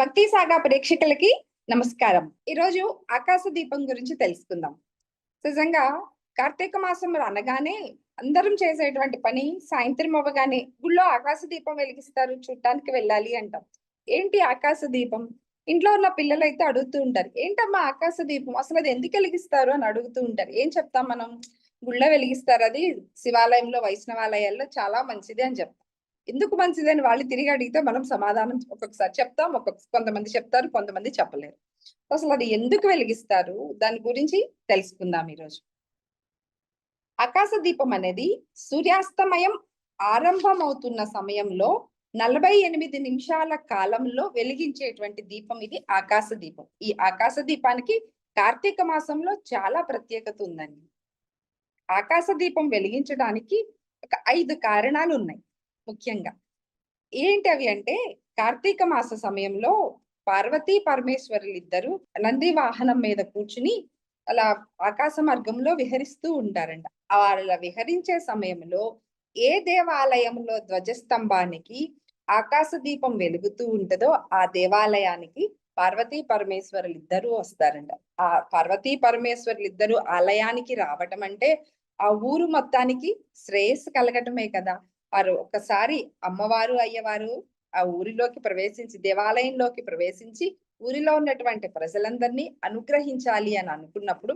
భక్తి సాగా ప్రేక్షకులకి నమస్కారం. ఈరోజు ఆకాశ దీపం గురించి తెలుసుకుందాం. నిజంగా కార్తీక మాసం అనగానే అందరం చేసేటువంటి పని సాయంత్రం అవ్వగానే గుళ్ళో ఆకాశ దీపం వెలిగిస్తారు, చూడటానికి వెళ్ళాలి అంటాం. ఏంటి ఆకాశ దీపం? ఇంట్లో ఉన్న పిల్లలైతే అడుగుతూ ఉంటారు, ఏంటమ్మా ఆకాశ దీపం, అసలు అది ఎందుకు వెలిగిస్తారు అని అడుగుతూ ఉంటారు. ఏం చెప్తాం మనం? గుళ్ళో వెలిగిస్తారు, అది శివాలయంలో వైష్ణవాలయాల్లో చాలా మంచిది అని చెప్తాం. ఎందుకు మంచిదని వాళ్ళు తిరిగి అడిగితే మనం సమాధానం ఒక్కొక్కసారి చెప్తాం, కొంతమంది చెప్తారు, కొంతమంది చెప్పలేరు. అసలు అది ఎందుకు వెలిగిస్తారు, దాని గురించి తెలుసుకుందాం ఈరోజు. ఆకాశ దీపం అనేది సూర్యాస్తమయం ఆరంభమవుతున్న సమయంలో 48 నిమిషాల కాలంలో వెలిగించేటువంటి దీపం ఇది ఆకాశ దీపం. ఈ ఆకాశ దీపానికి కార్తీక మాసంలో చాలా ప్రత్యేకత ఉందండి. ఆకాశ దీపం వెలిగించడానికి ఒక 5 కారణాలు ఉన్నాయి ముఖ్యంగా. ఏంటి అవి అంటే, కార్తీక మాస సమయంలో పార్వతీ పరమేశ్వరులిద్దరూ నంది వాహనం మీద కూర్చుని అలా ఆకాశ మార్గంలో విహరిస్తూ ఉంటారంట. వాళ్ళ విహరించే సమయంలో ఏ దేవాలయంలో ధ్వజస్తంభానికి ఆకాశ దీపం వెలుగుతూ ఉంటుందో ఆ దేవాలయానికి పార్వతీ పరమేశ్వరులిద్దరూ వస్తారంట. ఆ పార్వతీ పరమేశ్వరులిద్దరూ ఆలయానికి రావటం అంటే ఆ ఊరు మొత్తానికి శ్రేయస్సు కలగటమే కదా. వారు ఒకసారి అమ్మవారు అయ్యవారు ఆ ఊరిలోకి ప్రవేశించి, దేవాలయంలోకి ప్రవేశించి ఊరిలో ఉన్నటువంటి ప్రజలందరినీ అనుగ్రహించాలి అని అనుకున్నప్పుడు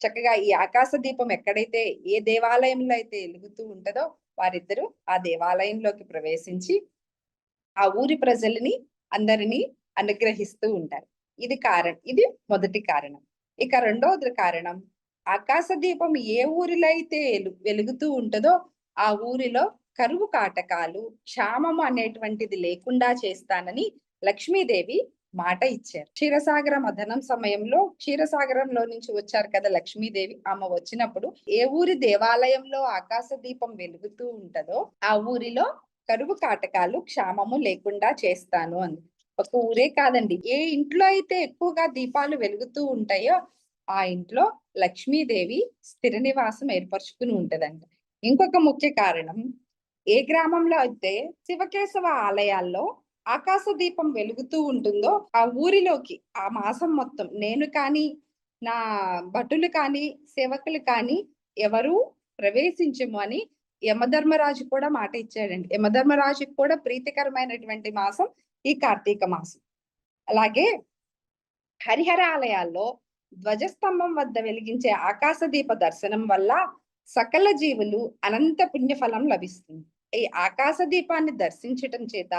చక్కగా ఈ ఆకాశ దీపం ఎక్కడైతే ఏ దేవాలయంలో అయితే వెలుగుతూ ఉంటుందో వారిద్దరూ ఆ దేవాలయంలోకి ప్రవేశించి ఆ ఊరి ప్రజలని అందరినీ అనుగ్రహిస్తూ ఉంటారు. ఇది మొదటి కారణం. ఇక రెండవది కారణం, ఆకాశ దీపం ఏ ఊరిలో అయితే వెలుగుతూ ఉంటుందో ఆ ఊరిలో కరువు కాటకాలు, క్షామము అనేటువంటిది లేకుండా చేస్తానని లక్ష్మీదేవి మాట ఇచ్చారు. క్షీరసాగర మథనం సమయంలో క్షీరసాగరంలో నుంచి వచ్చారు కదా లక్ష్మీదేవి. ఆమె వచ్చినప్పుడు ఏ ఊరి దేవాలయంలో ఆకాశ దీపం వెలుగుతూ ఉంటదో ఆ ఊరిలో కరువు కాటకాలు, క్షామము లేకుండా చేస్తాను అంది. ఒక ఊరే కాదండి, ఏ ఇంట్లో అయితే ఎక్కువగా దీపాలు వెలుగుతూ ఉంటాయో ఆ ఇంట్లో లక్ష్మీదేవి స్థిర నివాసం ఏర్పరచుకుని ఉంటదంట. ఇంకొక ముఖ్య కారణం, ఏ గ్రామంలో అయితే శివకేశవ ఆలయాల్లో ఆకాశ దీపం వెలుగుతూ ఉంటుందో ఆ ఊరిలోకి ఆ మాసం మొత్తం నేను కానీ, నా భటులు కానీ, సేవకులు కానీ ఎవరు ప్రవేశించము అని యమధర్మరాజు కూడా మాట ఇచ్చాడండి. యమధర్మరాజుకి కూడా ప్రీతికరమైనటువంటి మాసం ఈ కార్తీక మాసం. అలాగే హరిహర ఆలయాల్లో ధ్వజస్తంభం వద్ద వెలిగించే ఆకాశ దీప దర్శనం వల్ల సకల జీవులు అనంత పుణ్యఫలం లభిస్తుంది. ఈ ఆకాశ దీపాన్ని దర్శించటం చేత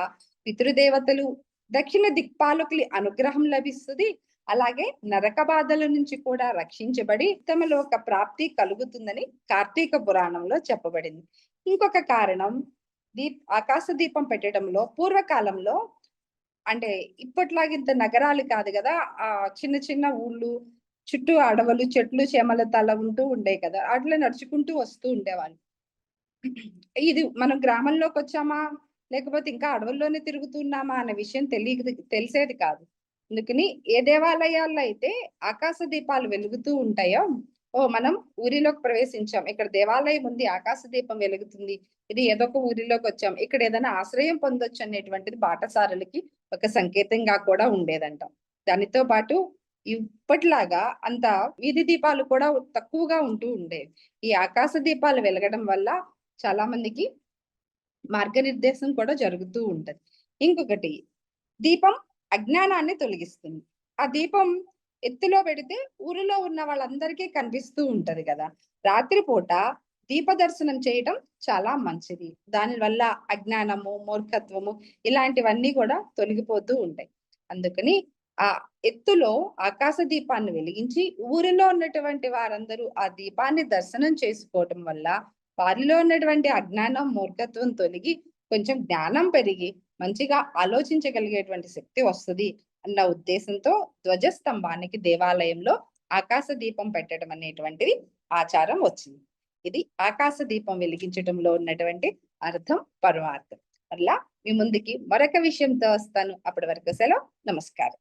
పితృదేవతలు, దక్షిణ దిక్పాలకులి అనుగ్రహం లభిస్తుంది. అలాగే నరక బాధల నుంచి కూడా రక్షించబడి ఉత్తమలో ఒక ప్రాప్తి కలుగుతుందని కార్తీక పురాణంలో చెప్పబడింది. ఇంకొక కారణం, ఆకాశ దీపం పెట్టడంలో పూర్వకాలంలో అంటే ఇప్పట్లాగా ఇంత నగరాలు కాదు కదా, ఆ చిన్న చిన్న ఊళ్ళు చుట్టూ అడవులు, చెట్లు, చేమల తల ఉంటూ ఉండే కదా, అట్లా నడుచుకుంటూ వస్తూ ఉండేవాళ్ళు. ఇది మనం గ్రామంలోకి వచ్చామా లేకపోతే ఇంకా అడవుల్లోనే తిరుగుతున్నామా అనే విషయం తెలిసేది కాదు. అందుకని ఏ దేవాలయాల్లో అయితే ఆకాశ దీపాలు వెలుగుతూ ఉంటాయో, ఓ మనం ఊరిలోకి ప్రవేశించాం, ఇక్కడ దేవాలయం ఉంది, ఆకాశ దీపం వెలుగుతుంది, ఇది ఏదో ఒక ఊరిలోకి వచ్చాం, ఇక్కడ ఏదైనా ఆశ్రయం పొందొచ్చు అనేటువంటిది బాటసారులకి ఒక సంకేతంగా కూడా ఉండేదంట. దానితో పాటు ఇప్పటిలాగా అంత వీధి దీపాలు కూడా తక్కువగా ఉంటూ ఉండేవి. ఈ ఆకాశ దీపాలు వెలగడం వల్ల చాలా మందికి మార్గనిర్దేశం కూడా జరుగుతూ ఉంటది. ఇంకొకటి, దీపం అజ్ఞానాన్ని తొలగిస్తుంది. ఆ దీపం ఎత్తులో పెడితే ఊరిలో ఉన్న వాళ్ళందరికీ కనిపిస్తూ ఉంటది కదా. రాత్రిపూట దీప దర్శనం చేయటం చాలా మంచిది. దానివల్ల అజ్ఞానము, మూర్ఖత్వము ఇలాంటివన్నీ కూడా తొలగిపోతూ ఉంటాయి. అందుకని ఆ ఎత్తులో ఆకాశ దీపాన్ని వెలిగించి ఊరిలో ఉన్నటువంటి వారందరూ ఆ దీపాన్ని దర్శనం చేసుకోవటం వల్ల వారిలో ఉన్నటువంటి అజ్ఞానం, మూర్ఖత్వం తొలగి కొంచెం జ్ఞానం పెరిగి మంచిగా ఆలోచించగలిగేటువంటి శక్తి వస్తుంది అన్న ఉద్దేశంతో ధ్వజస్తంభానికి దేవాలయంలో ఆకాశ దీపం పెట్టడం అనేటువంటిది ఆచారం వచ్చింది. ఇది ఆకాశ దీపం వెలిగించడంలో ఉన్నటువంటి అర్థం, పరమార్థం. అలా మీ ముందుకి మరొక విషయంతో వస్తాను. అప్పటి వరకు సెలవు. నమస్కారం.